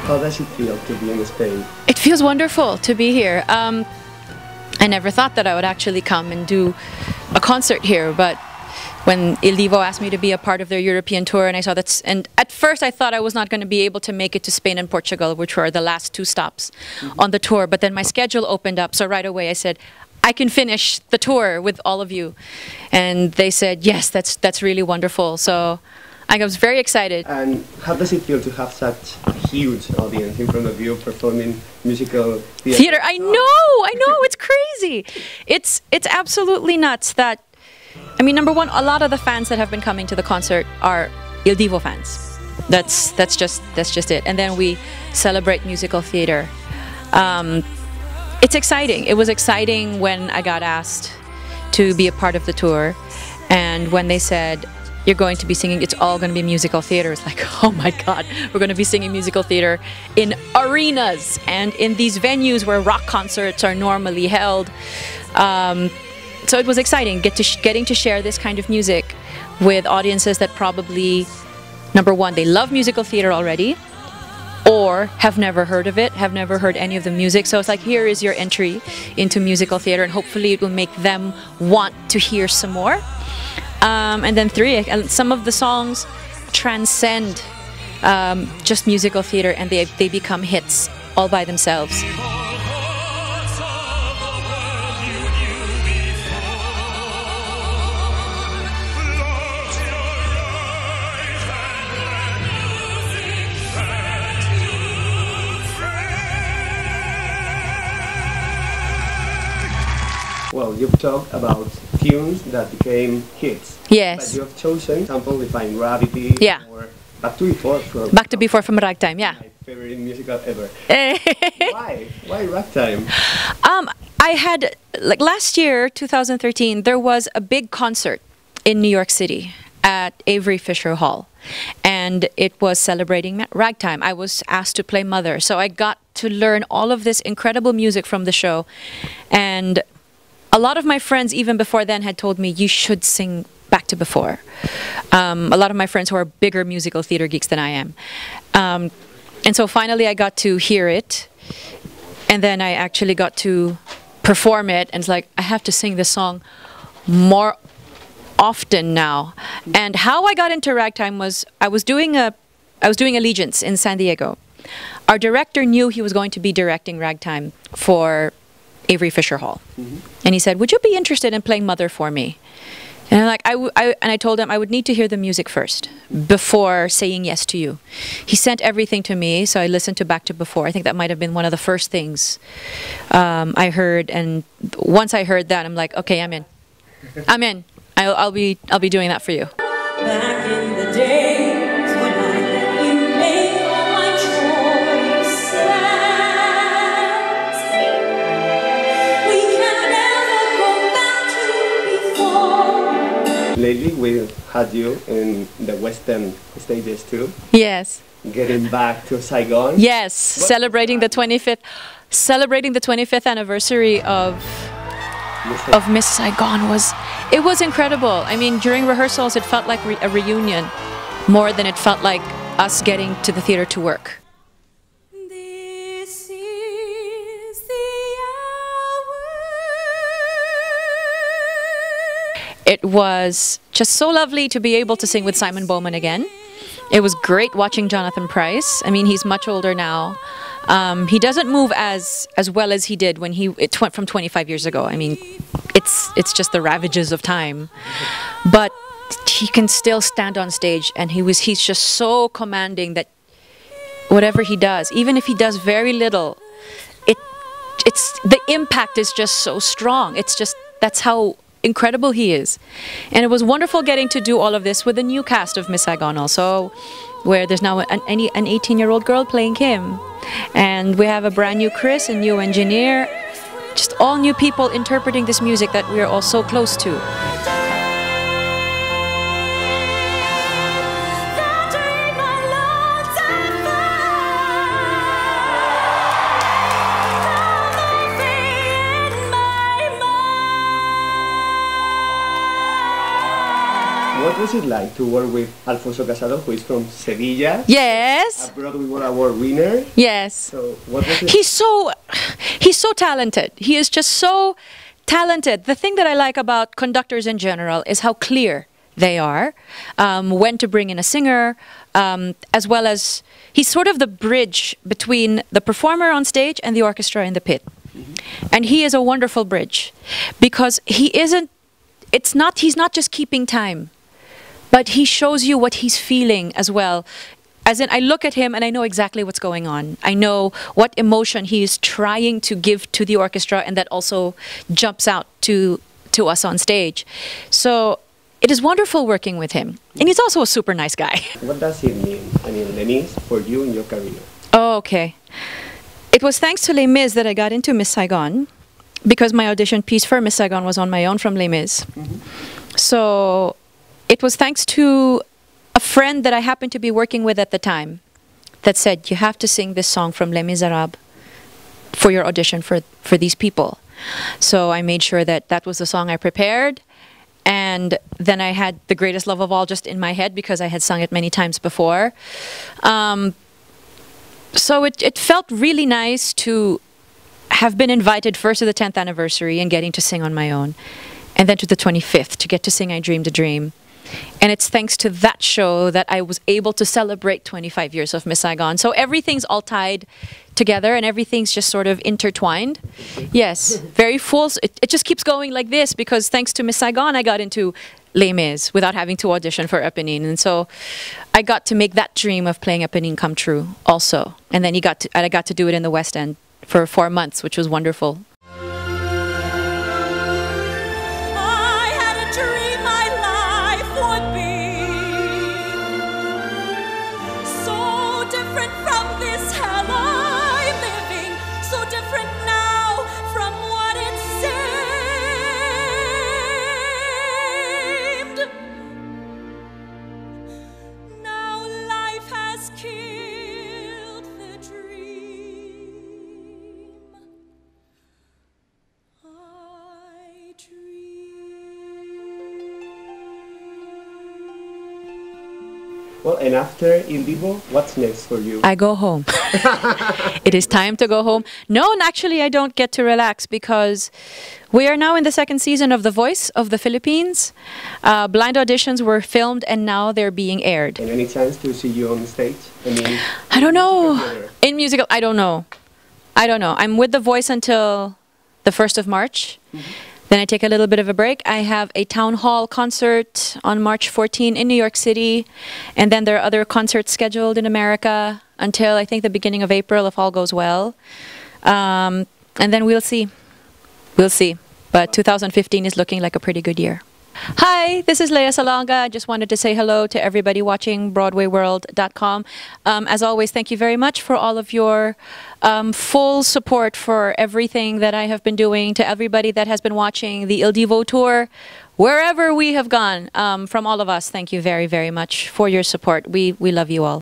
How does it feel to be in Spain? It feels wonderful to be here. I never thought that I would actually come and do a concert here, but when Il Divo asked me to be a part of their European tour, and I saw that, and at first I thought I was not going to be able to make it to Spain and Portugal, which were the last two stops on the tour, but then my schedule opened up, so right away I said, I can finish the tour with all of you. And they said, yes, that's really wonderful. So I was very excited. And how does it feel to have such a huge audience in front of you performing musical theater? I know, it's crazy. It's absolutely nuts that, I mean, number one, a lot of the fans that have been coming to the concert are Il Divo fans. That's just it. And then we celebrate musical theater. It's exciting. It was exciting when I got asked to be a part of the tour, and when they said, you're going to be singing, it's all going to be musical theater. It's like, oh my God, we're going to be singing musical theater in arenas and in these venues where rock concerts are normally held. So it was exciting getting to share this kind of music with audiences that probably, number one, they love musical theater already, or have never heard of it, have never heard any of the music. So it's like, here is your entry into musical theater, and hopefully it will make them want to hear some more. And then three, some of the songs transcend just musical theater, and they become hits all by themselves. Well, you've talked about tunes that became hits. Yes. But you have chosen, for example, Define Gravity, yeah, or Back to Before. Back to Before from Ragtime, yeah. My favorite musical ever. Why? Why Ragtime? I had, like last year, 2013, there was a big concert in New York City at Avery Fisher Hall, and it was celebrating Ragtime. I was asked to play Mother, so I got to learn all of this incredible music from the show, and a lot of my friends, even before then, had told me, you should sing Back to Before. A lot of my friends who are bigger musical theater geeks than I am. And so finally I got to hear it, and then I actually got to perform it, and it's like, I have to sing this song more often now. And how I got into Ragtime was, I was doing Allegiance in San Diego. Our director knew he was going to be directing Ragtime for Avery Fisher Hall. And he said, would you be interested in playing Mother for me? And I'm like, I told him I would need to hear the music first before saying yes to you. He sent everything to me, so I listened to Back to Before. I think that might have been one of the first things I heard, and once I heard that, I'm like, okay, I'm in. I'm in. I'll be doing that for you. Back in the days when I let you make all my choices, we can never go back to before. Lately we had you in the Western stages too. Yes. Getting back to Saigon. Yes, celebrating the 25th anniversary of Miss Saigon was incredible. I mean, during rehearsals it felt like a reunion more than it felt like us getting to the theater to work. This is the hour. It was just so lovely to be able to sing with Simon Bowman again. It was great watching Jonathan Pryce. I mean, he's much older now. He doesn't move as well as he did when it went from 25 years ago. I mean, it's just the ravages of time. But he can still stand on stage, and he's just so commanding that whatever he does, even if he does very little, the impact is just so strong. It's just, that's how incredible he is. And it was wonderful getting to do all of this with the new cast of Miss Saigon also, where there's now an 18-year-old girl playing Kim, and we have a brand new Chris, a new engineer, just all new people interpreting this music that we are all so close to. What was it like to work with Alfonso Casado, who is from Sevilla? Yes. A BroadwayWorld award winner. Yes. So what was it? He's so talented. He is just so talented. The thing that I like about conductors in general is how clear they are, when to bring in a singer, as well as he's sort of the bridge between the performer on stage and the orchestra in the pit. And he is a wonderful bridge because he's not just keeping time, but he shows you what he's feeling as well. As in, I look at him and I know exactly what's going on. I know what emotion he is trying to give to the orchestra, and that also jumps out to us on stage. So it is wonderful working with him. And he's also a super nice guy. What does it mean, I mean, Les Mis, for you in your career? Oh, okay. It was thanks to Les Mis that I got into Miss Saigon, because my audition piece for Miss Saigon was on my own from Les Mis. So it was thanks to a friend that I happened to be working with at the time that said, you have to sing this song from Les Miserables for your audition for these people. So I made sure that that was the song I prepared. And then I had The Greatest Love of All just in my head because I had sung it many times before. So it felt really nice to have been invited first to the 10th anniversary and getting to sing on my own, and then to the 25th to get to sing I Dreamed a Dream. And it's thanks to that show that I was able to celebrate 25 years of Miss Saigon. So everything's all tied together and everything's just sort of intertwined. Yes, very full. It just keeps going like this because thanks to Miss Saigon, I got into Les Mis without having to audition for Eponine. And so I got to make that dream of playing Eponine come true also. And then I got to do it in the West End for 4 months, which was wonderful. Well, and after Il Divo, what's next for you? I go home. It is time to go home. No, and actually I don't get to relax because we are now in the 2nd season of The Voice of the Philippines. Blind auditions were filmed and now they're being aired. And any chance to see you on stage? I mean, I don't know. In musical, I don't know. I don't know. I'm with The Voice until the 1st of March. Then I take a little bit of a break. I have a town hall concert on March 14 in New York City. And then there are other concerts scheduled in America until I think the beginning of April if all goes well. And then we'll see. We'll see. But 2015 is looking like a pretty good year. Hi, this is Leia Salonga. I just wanted to say hello to everybody watching BroadwayWorld.com. As always, thank you very much for all of your full support for everything that I have been doing, to everybody that has been watching the Il Divo tour, wherever we have gone. From all of us, thank you very, very much for your support. We love you all.